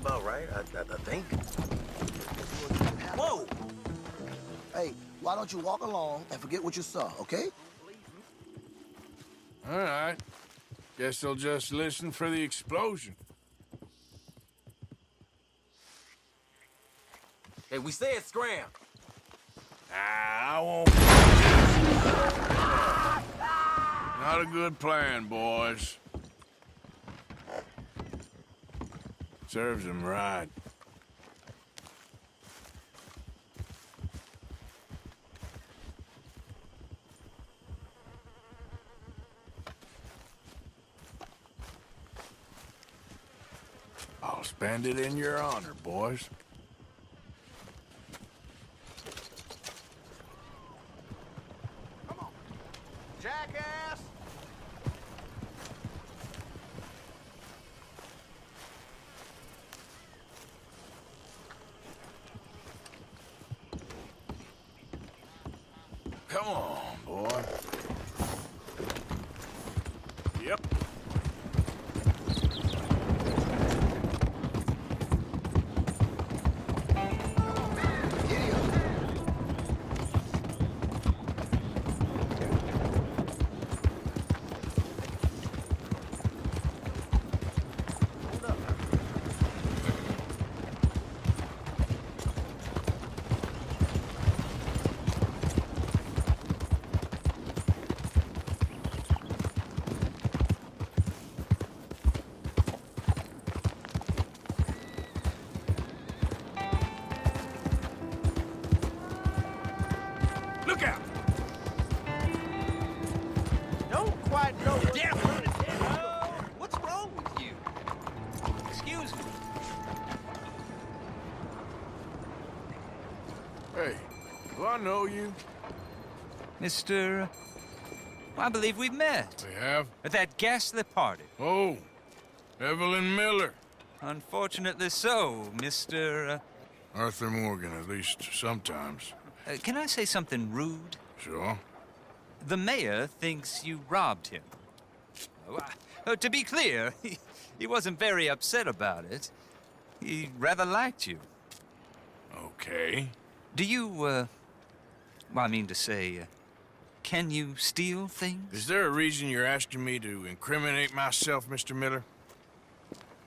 about right, I think. Whoa! Hey, why don't you walk along and forget what you saw, okay? All right. Guess I'll just listen for the explosion. Hey, we said scram. I won't. Not a good plan, boys. Serves him right. I'll spend it in your honor, boys. Come on, jackass! Come on, boy. Yep. Look out! Don't quite know what damn what's wrong with you? Excuse me. Hey, do I know you? Mr. I believe we met We have? at that ghastly party. Oh, Evelyn Miller. Unfortunately so, Mr. Arthur Morgan, at least sometimes. Can I say something rude? Sure. The mayor thinks you robbed him. To be clear, he wasn't very upset about it. He rather liked you. Okay. Do you, well, I mean to say, can you steal things? Is there a reason you're asking me to incriminate myself, Mr. Miller?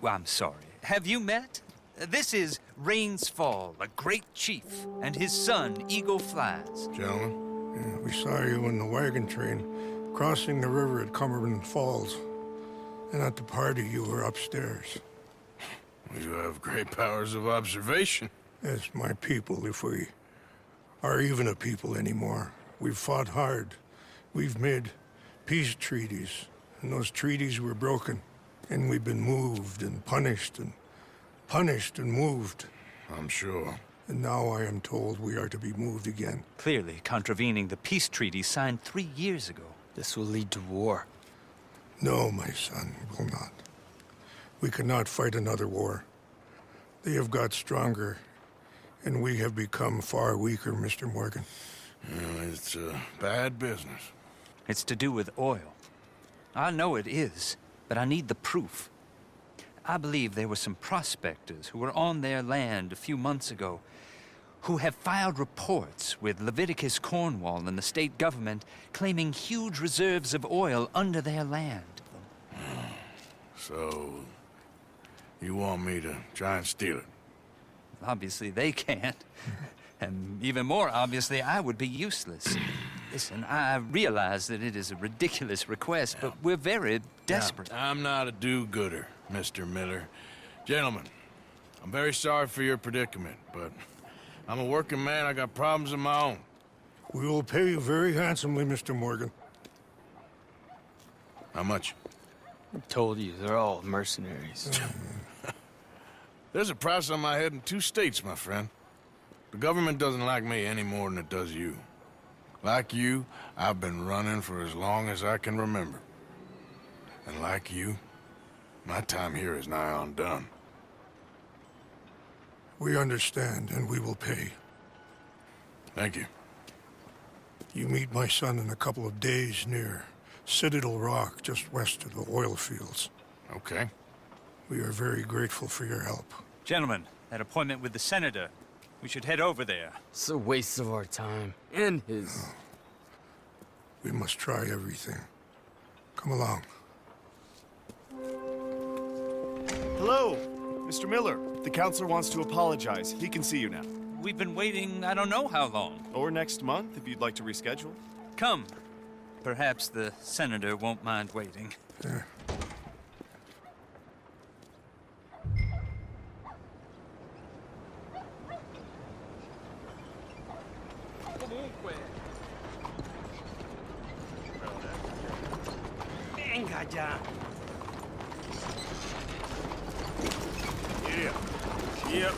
Well, I'm sorry. Have you met? This is Rains Fall, a great chief, and his son, Eagle Flies. Gentlemen? Yeah, we saw you in the wagon train crossing the river at Cumberland Falls. And at the party, you were upstairs. You have great powers of observation. As my people, if we are even a people anymore. We've fought hard. We've made peace treaties, and those treaties were broken. And we've been moved and punished and moved. I'm sure. And now I am told we are to be moved again. Clearly contravening the peace treaty signed 3 years ago. This will lead to war. No, my son, it will not. We cannot fight another war. They have got stronger, and we have become far weaker, Mr. Morgan. Well, it's bad business. It's to do with oil. I know it is, but I need the proof. I believe there were some prospectors who were on their land a few months ago who have filed reports with Leviticus Cornwall and the state government claiming huge reserves of oil under their land. So, you want me to try and steal it? Obviously, they can't. And even more obviously, I would be useless. Listen, I realize that it is a ridiculous request, but we're very desperate. Now, I'm not a do-gooder, Mr. Miller. Gentlemen, I'm very sorry for your predicament, but I'm a working man. I got problems of my own. We will pay you very handsomely, Mr. Morgan. How much? I told you, they're all mercenaries. There's a price on my head in 2 states, my friend. The government doesn't like me any more than it does you. Like you, I've been running for as long as I can remember. And like you, my time here is nigh on done. We understand, and we will pay. Thank you. You meet my son in a couple of days near Citadel Rock, just west of the oil fields. Okay. We are very grateful for your help. Gentlemen, that appointment with the senator. We should head over there. It's a waste of our time. And his. We must try everything. Come along. Hello, Mr. Miller. The counselor wants to apologize. He can see you now. We've been waiting I don't know how long. Or next month, if you'd like to reschedule. Come. Perhaps the senator won't mind waiting. Yeah. Venga ya. Yep.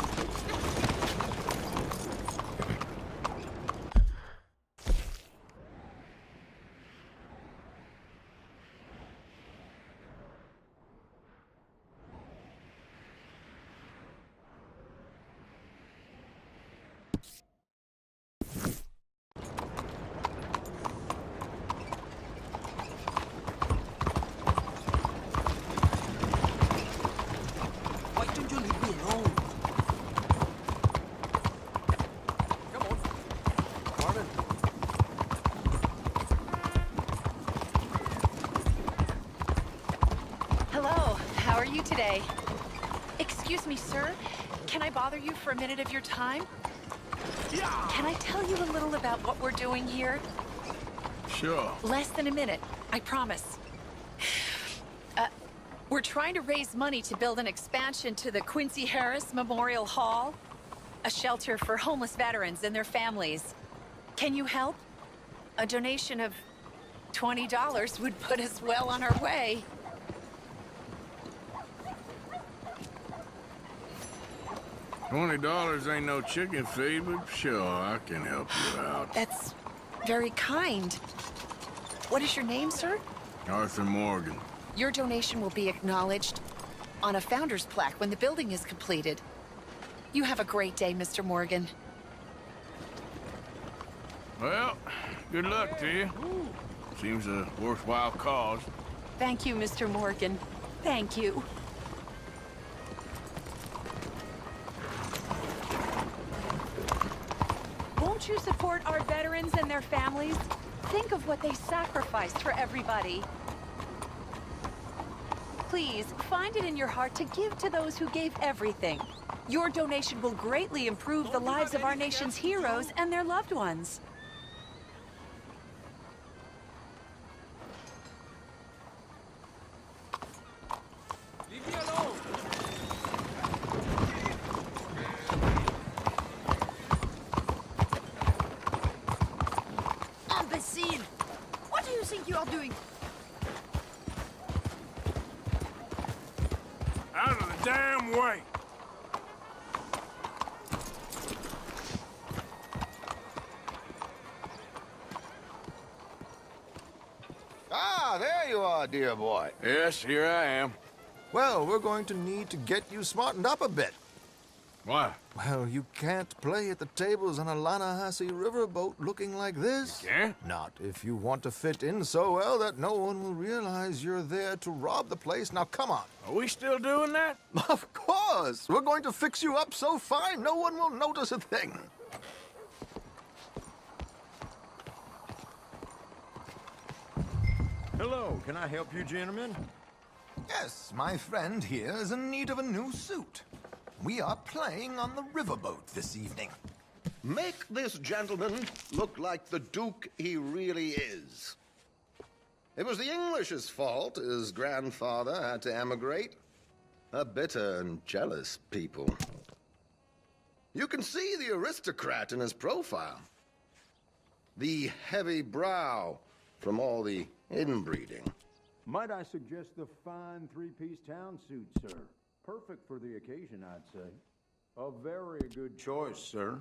Why don't you leave me alone? Come on. Marvin. Hello, how are you today? Excuse me, sir. Can I bother you for a minute of your time? Can I tell you a little about what we're doing here? Sure. Less than a minute, I promise. We're trying to raise money to build an expansion to the Quincy Harris Memorial Hall, a shelter for homeless veterans and their families. Can you help? A donation of $20 would put us well on our way. $20 ain't no chicken feed, but sure, I can help you out. That's very kind. What is your name, sir? Arthur Morgan. Your donation will be acknowledged on a founder's plaque when the building is completed. You have a great day, Mr. Morgan. Well, good luck to you. Seems a worthwhile cause. Thank you, Mr. Morgan. Thank you. Won't you support our veterans and their families? Think of what they sacrificed for everybody. Please, find it in your heart to give to those who gave everything. Your donation will greatly improve the lives of our nation's heroes and their loved ones. Leave me alone. Imbecile! What do you think you are doing? Out of the damn way! Ah, there you are, dear boy. Yes, here I am. Well, we're going to need to get you smartened up a bit. Why? Well, you can't play at the tables on a Lannahechee riverboat looking like this. Can't? Not if you want to fit in so well that no one will realize you're there to rob the place. Now, come on. Are we still doing that? Of course. We're going to fix you up so fine no one will notice a thing. Hello, can I help you, gentlemen? Yes, my friend here is in need of a new suit. We are playing on the riverboat this evening. Make this gentleman look like the Duke he really is. It was the English's fault his grandfather had to emigrate. A bitter and jealous people. You can see the aristocrat in his profile. The heavy brow from all the inbreeding. Might I suggest the fine three-piece town suit, sir? Perfect for the occasion, I'd say. A very good choice, sir.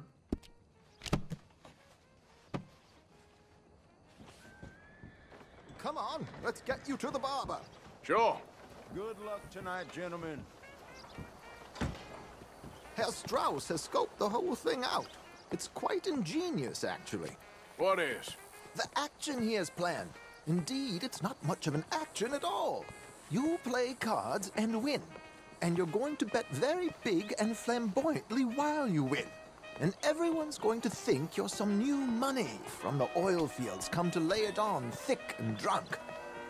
Come on, let's get you to the barber. Sure. Good luck tonight, gentlemen. Herr Strauss has scoped the whole thing out. It's quite ingenious, actually. What is? The action he has planned. Indeed, it's not much of an action at all. You play cards and win. And you're going to bet very big and flamboyantly while you win. And everyone's going to think you're some new money from the oil fields come to lay it on thick and drunk.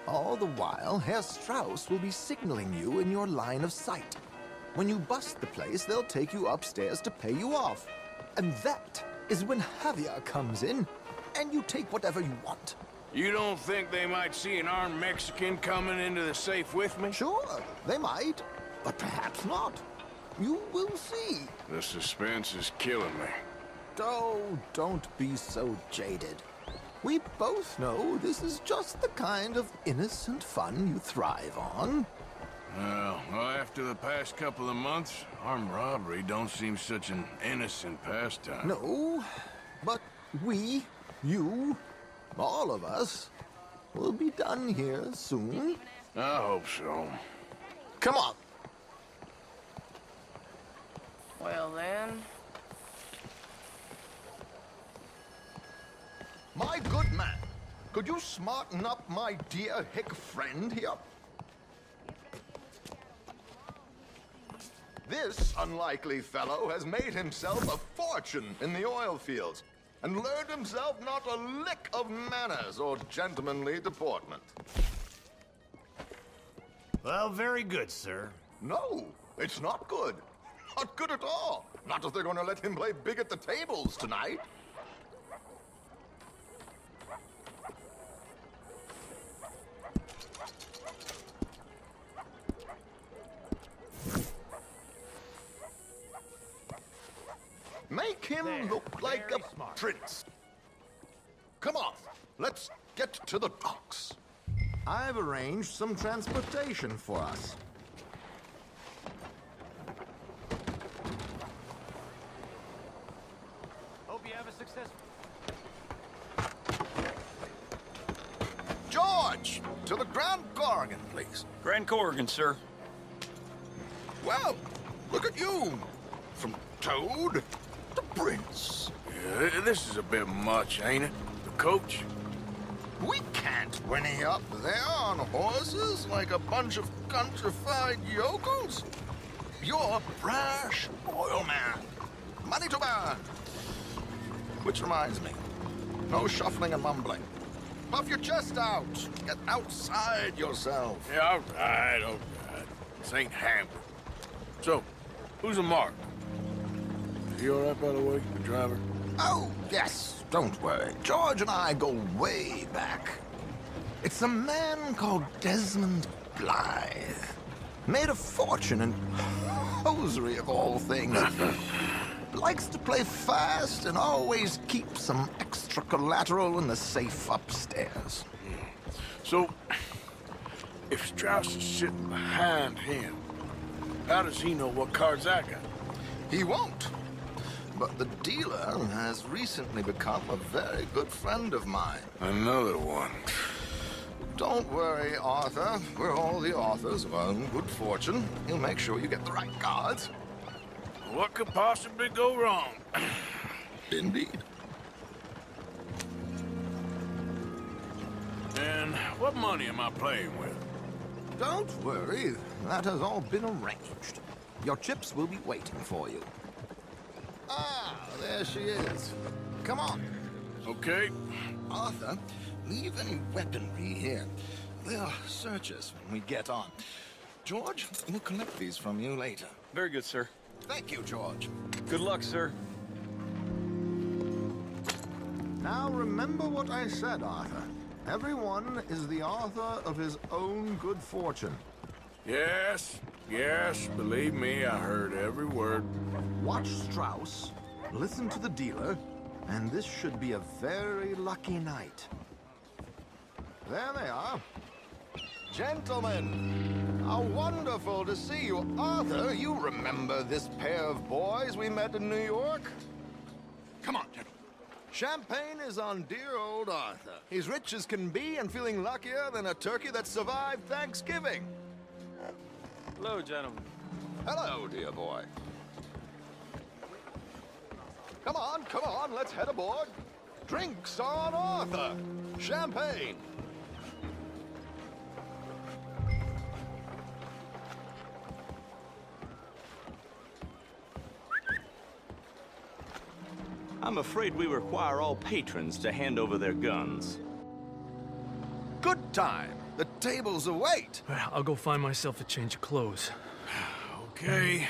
All the while, Herr Strauss will be signaling you in your line of sight. When you bust the place, they'll take you upstairs to pay you off. And that is when Javier comes in, and you take whatever you want. You don't think they might see an armed Mexican coming into the safe with me? Sure, they might, but perhaps not. You will see. The suspense is killing me. Oh, don't be so jaded. We both know this is just the kind of innocent fun you thrive on. Well, after the past couple of months, armed robbery don't seem such an innocent pastime. No, but we, you, all of us, will be done here soon. I hope so. Come on. Well then... My good man, could you smarten up my dear hick friend here? This unlikely fellow has made himself a fortune in the oil fields and learned himself not a lick of manners or gentlemanly deportment. Well, very good, sir. No, it's not good. Not good at all. Not if they're going to let him play big at the tables tonight. Make him look like a prince. Come on, let's get to the docks. I've arranged some transportation for us. Hope you have a successful... George, to the Grand Corrigan, please. Grand Corrigan, sir. Well, look at you. From Toad to Prince. Yeah, this is a bit much, ain't it? The coach? We can't whinny up there on horses like a bunch of countrified yokels. You're a brash oil man. Money to burn. Which reminds me, no shuffling and mumbling. Puff your chest out. Get outside yourself. Yeah, all right. This ain't Hamburg. So, who's a mark? Is he all right, by the way, the driver? Oh, yes. Don't worry. George and I go way back. It's a man called Desmond Blythe. Made a fortune in hosiery of all things. Likes to play fast and always keeps some extra collateral in the safe upstairs. So, if Strauss is sitting behind him, how does he know what cards I got? He won't. But the dealer has recently become a very good friend of mine. Another one. Don't worry, Arthur. We're all the authors of our own good fortune. He'll make sure you get the right cards. What could possibly go wrong? Indeed. And what money am I playing with? Don't worry. That has all been arranged. Your chips will be waiting for you. Ah, there she is. Come on. Okay. Arthur, leave any weaponry here. They'll search us when we get on. George, we'll collect these from you later. Very good, sir. Thank you, George. Good luck, sir. Now remember what I said, Arthur. Everyone is the author of his own good fortune. Yes, believe me, I heard every word. Watch Strauss, listen to the dealer, and this should be a very lucky night. There they are. Gentlemen, how wonderful to see you. Arthur, you remember this pair of boys we met in New York? Come on, gentlemen. Champagne is on dear old Arthur. He's rich as can be and feeling luckier than a turkey that survived Thanksgiving. Hello, gentlemen. Hello, dear boy. Come on, let's head aboard. Drinks on Arthur. Champagne. I'm afraid we require all patrons to hand over their guns. Good time. The tables await. I'll go find myself a change of clothes. Okay.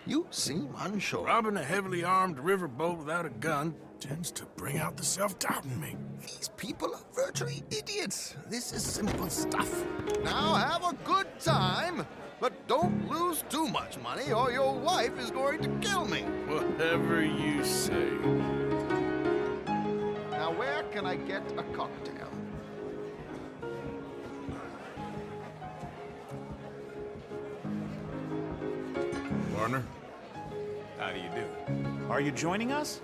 You seem unsure. Robbing a heavily armed riverboat without a gun tends to bring out the self-doubt in me. These people are virtually idiots. This is simple stuff. Now have a good time, but don't lose too much money or your wife is going to kill me. Whatever you say. Now where can I get a cocktail? Partner, how do you do? Are you joining us?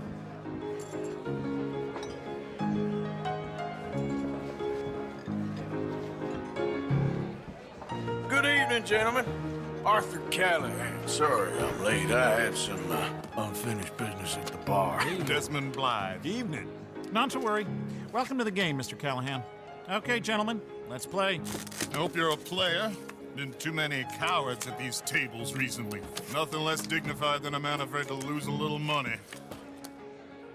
Good evening, gentlemen. Arthur Callahan. Sorry I'm late. I had some unfinished business at the bar. Desmond Blythe. Evening. Not to worry. Welcome to the game, Mr. Callahan. Okay, gentlemen, let's play. I hope you're a player. Been too many cowards at these tables recently. Nothing less dignified than a man afraid to lose a little money.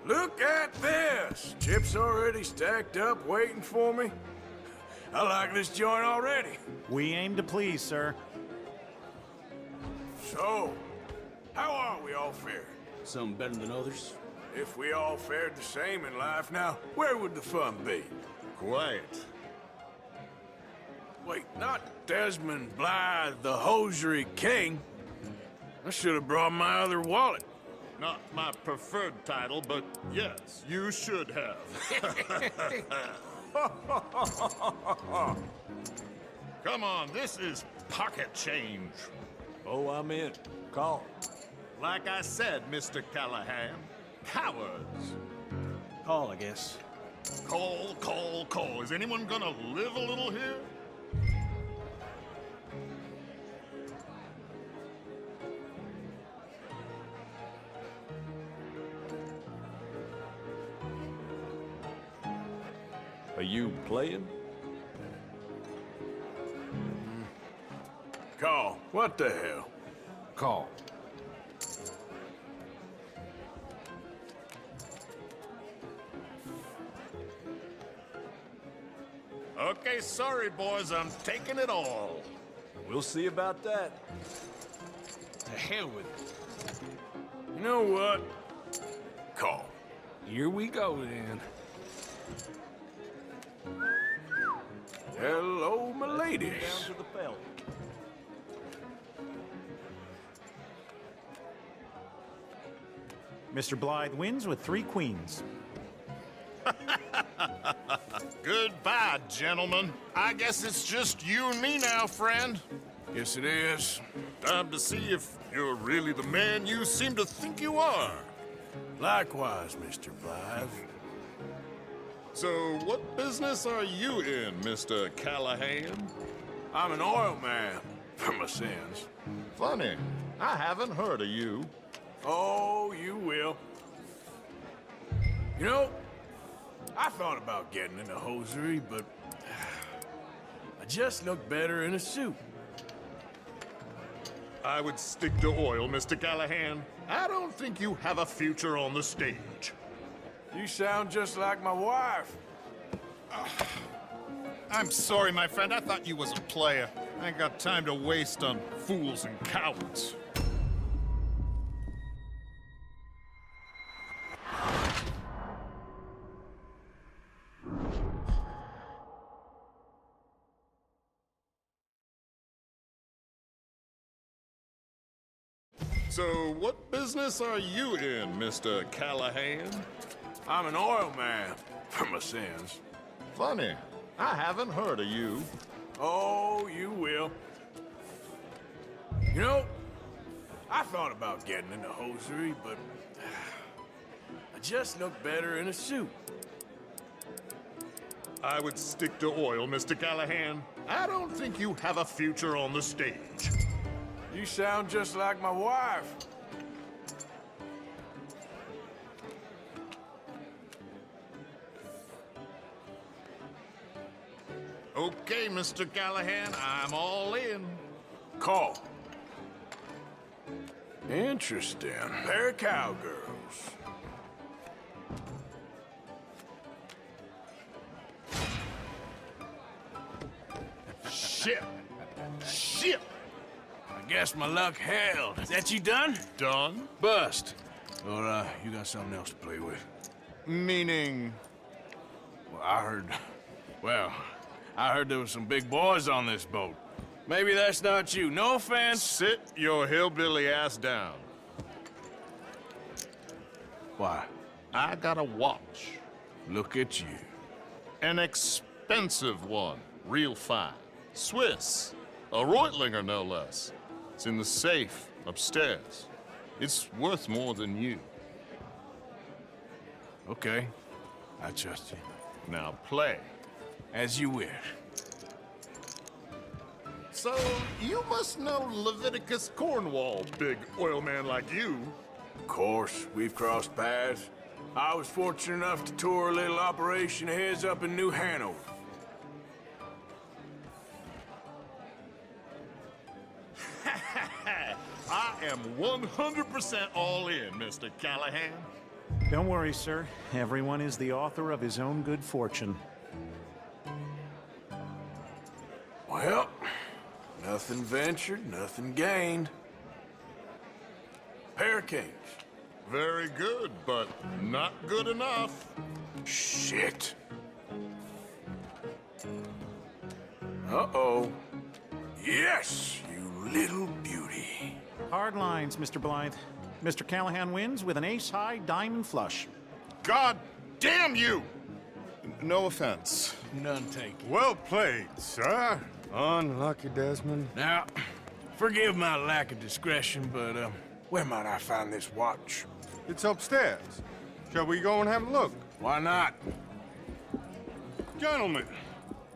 Look at this! Chips already stacked up, waiting for me. I like this joint already. We aim to please, sir. So, how are we all faring? Some better than others. If we all fared the same in life now, where would the fun be? Quiet. Wait, not Desmond Blythe, the hosiery king. I should have brought my other wallet. Not my preferred title, but yes, you should have. Come on, this is pocket change. Oh, I'm in. Call. Like I said, Mr. Callahan, cowards. Call, I guess. Call, call, call. Is anyone gonna live a little here? Are you playing? Call. What the hell? Call. Okay, sorry, boys. I'm taking it all. We'll see about that. To hell with it. You know what? Call. Here we go, then. Hello, my ladies. Down to the belt. Mr. Blythe wins with 3 queens. Goodbye, gentlemen. I guess it's just you and me now, friend. Yes, it is. Time to see if you're really the man you seem to think you are. Likewise, Mr. Blythe. So, what business are you in, Mr. Callahan? I'm an oil man, for my sins. Funny, I haven't heard of you. Oh, you will. You know, I thought about getting into hosiery, but I just look better in a suit. I would stick to oil, Mr. Callahan. I don't think you have a future on the stage. You sound just like my wife. I'm sorry, my friend. I thought you was a player. I ain't got time to waste on fools and cowards. So, what business are you in, Mr. Callahan? I'm an oil man, for my sins. Funny, I haven't heard of you. Oh, you will. You know, I thought about getting into hosiery, but I just look better in a suit. I would stick to oil, Mr. Callahan. I don't think you have a future on the stage. You sound just like my wife. Okay, Mr. Callahan, I'm all in. Call. Interesting. Pair of cowgirls. Shit! Shit! I guess my luck held. Is that you done? Done? Bust. Or, you got something else to play with? Meaning? Well, I heard there was some big boys on this boat. Maybe that's not you. No offense. Sit your hillbilly ass down. Why? I got a watch. Look at you. An expensive one. Real fine. Swiss. A Reutlinger, no less. It's in the safe upstairs. It's worth more than you. Okay. I trust you. Now play. As you wish. So, you must know Leviticus Cornwall, big oil man like you. Of course, we've crossed paths. I was fortunate enough to tour a little operation of his up in New Hanover. I am 100% all in, Mr. Callahan. Don't worry, sir. Everyone is the author of his own good fortune. Well, nothing ventured, nothing gained. Hurricanes. Very good, but not good enough. Shit. Uh-oh. Yes, you little beauty. Hard lines, Mr. Blythe. Mr. Callahan wins with an ace-high diamond flush. God damn you! No offense. None taken. Well played, sir. Unlucky, Desmond. Now, forgive my lack of discretion, but, where might I find this watch? It's upstairs. Shall we go and have a look? Why not? Gentlemen.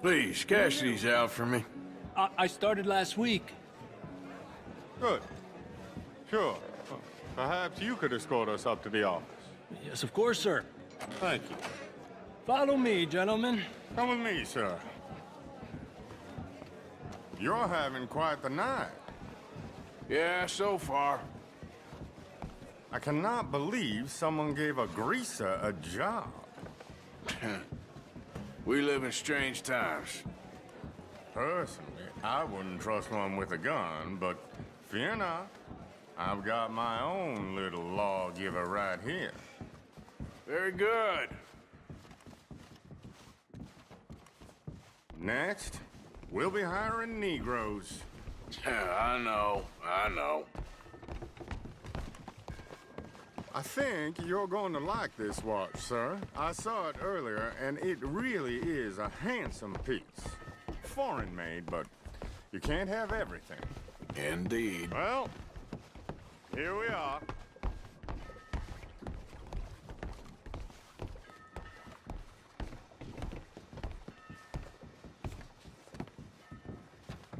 Please, cash these out for me. I started last week. Good. Sure. Perhaps you could escort us up to the office. Yes, of course, sir. Thank you. Follow me, gentlemen. Come with me, sir. You're having quite the night. Yeah, so far. I cannot believe someone gave a greaser a job. We live in strange times. Personally, I wouldn't trust one with a gun, but fear not. I've got my own little lawgiver right here. Very good. Next, we'll be hiring Negroes. I know. I think you're going to like this watch, sir. I saw it earlier, and it really is a handsome piece. Foreign made, but you can't have everything. Indeed. Well, here we are.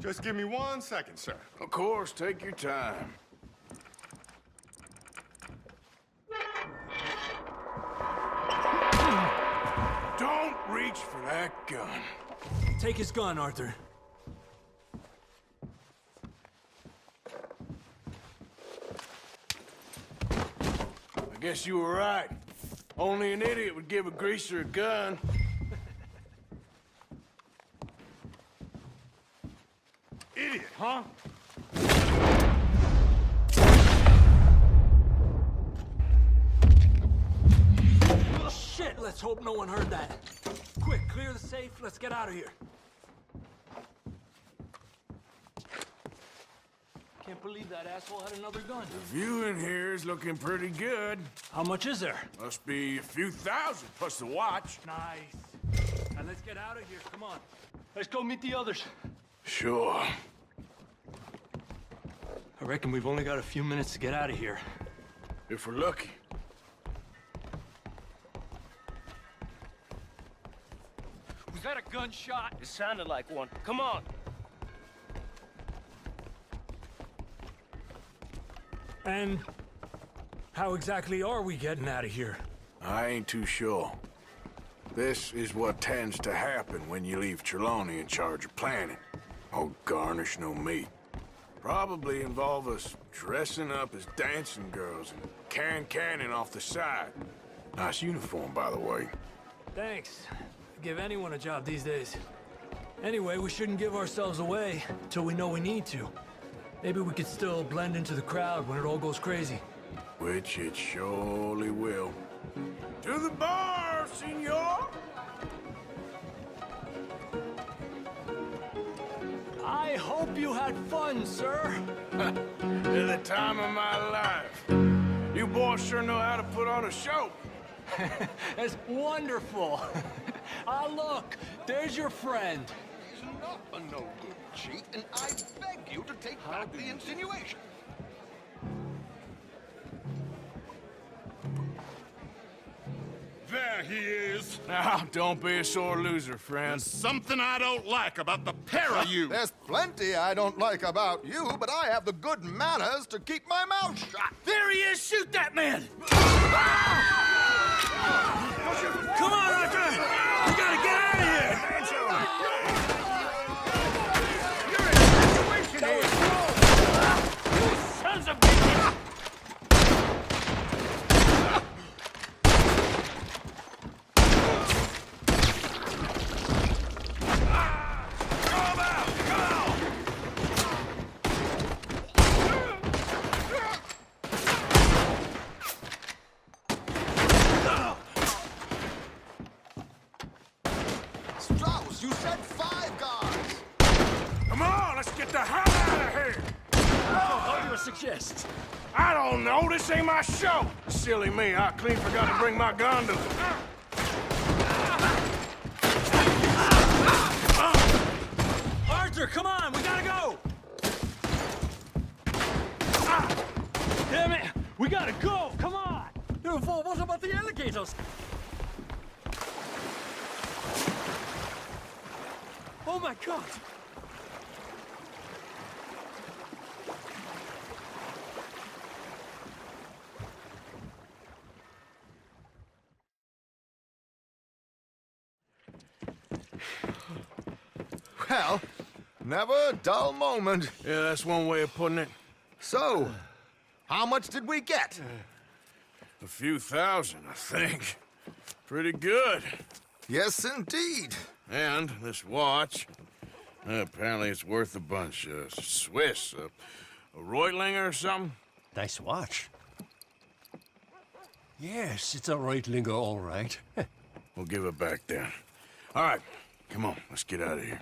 Just give me 1 second, sir. Of course, take your time. Don't reach for that gun. Take his gun, Arthur. I guess you were right. Only an idiot would give a greaser a gun. Idiot, huh? Oh, shit! Let's hope no one heard that. Quick, clear the safe. Let's get out of here. Can't believe that asshole had another gun. The view in here is looking pretty good. How much is there? Must be a few thousand plus the watch. Nice. Now let's get out of here. Come on. Let's go meet the others. Sure. I reckon we've only got a few minutes to get out of here. If we're lucky. Was that a gunshot? It sounded like one. Come on. And how exactly are we getting out of here? I ain't too sure. This is what tends to happen when you leave Trelawney in charge of planning. Oh, garnish no meat. Probably involve us dressing up as dancing girls and carrying cannon off the side. Nice uniform, by the way. Thanks. Give anyone a job these days. Anyway, we shouldn't give ourselves away till we know we need to. Maybe we could still blend into the crowd when it all goes crazy. Which it surely will. To the bar, senor! I hope you had fun, sir. At the time of my life. You boys sure know how to put on a show. That's wonderful. Ah, look, there's your friend. He's not a no-good cheat, and I beg you to take back the insinuation. There he is. Now, don't be a sore loser, friend. There's something I don't like about the pair of you. There's plenty I don't like about you, but I have the good manners to keep my mouth shut. There he is! Shoot that man! Come on, Arthur! We gotta get out of here! You're in a situation here! You sons of bitches! Strauss, you said 5 guards! Come on, let's get the hell out of here! What do you suggest? I don't know, this ain't my show! Silly me, I clean forgot to bring my gondola. Arthur, come on, we gotta go! Damn it, we gotta go, come on! What about the alligators? Oh my God! Well, never a dull moment. Yeah, that's one way of putting it. So, how much did we get? A few thousand, I think. Pretty good. Yes, indeed. And this watch, apparently it's worth a bunch. Swiss, a Reutlinger or something? Nice watch. Yes, it's a Reutlinger, all right. We'll give it back then. All right, come on, let's get out of here.